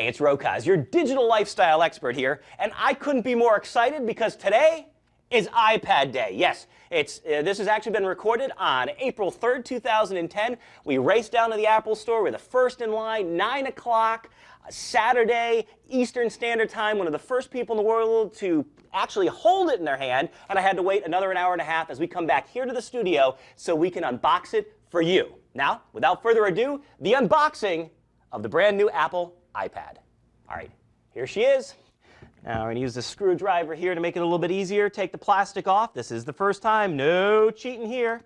Hey, it's Rokaz, your digital lifestyle expert here, and I couldn't be more excited because today is iPad Day. Yes, this has actually been recorded on April 3rd, 2010. We raced down to the Apple Store. We're the first in line, 9 o'clock, Saturday, Eastern Standard Time, one of the first people in the world to actually hold it in their hand, and I had to wait another hour and a half as we come back here to the studio so we can unbox it for you. Now, without further ado, the unboxing of the brand new Apple iPad. All right, here she is. Now we're going to use the screwdriver here to make it a little bit easier. Take the plastic off. This is the first time. No cheating here.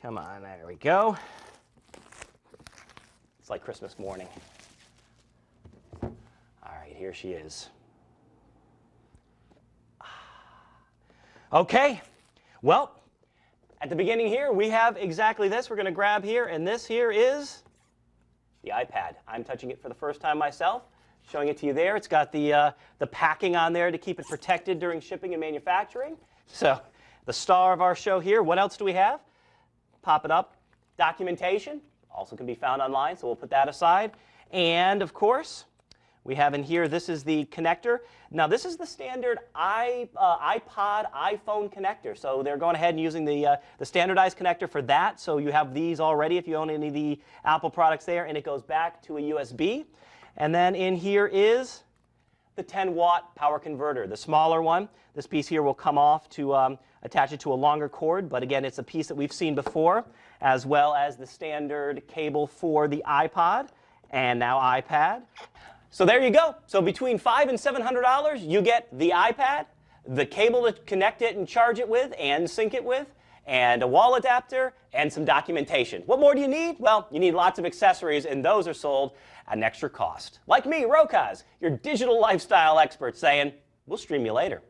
Come on, there we go. It's like Christmas morning. All right, here she is. Okay, well, at the beginning here, we have exactly this. We're going to grab here, and this here is the iPad. I'm touching it for the first time myself, showing it to you there. It's got the packing on there to keep it protected during shipping and manufacturing. So the star of our show here, what else do we have? Pop it up. Documentation also can be found online, so we'll put that aside. And, of course, we have in here, this is the connector. Now, this is the standard iPod, iPhone connector. So they're going ahead and using the standardized connector for that. So you have these already if you own any of the Apple products there, and it goes back to a USB. And then in here is the 10-watt power converter, the smaller one. This piece here will come off to attach it to a longer cord, but again, it's a piece that we've seen before, as well as the standard cable for the iPod and now iPad. So there you go. So between $500 and $700, you get the iPad, the cable to connect it and charge it with and sync it with, and a wall adapter, and some documentation. What more do you need? Well, you need lots of accessories, and those are sold at an extra cost. Like me, Rokaz, your digital lifestyle expert, saying, we'll stream you later.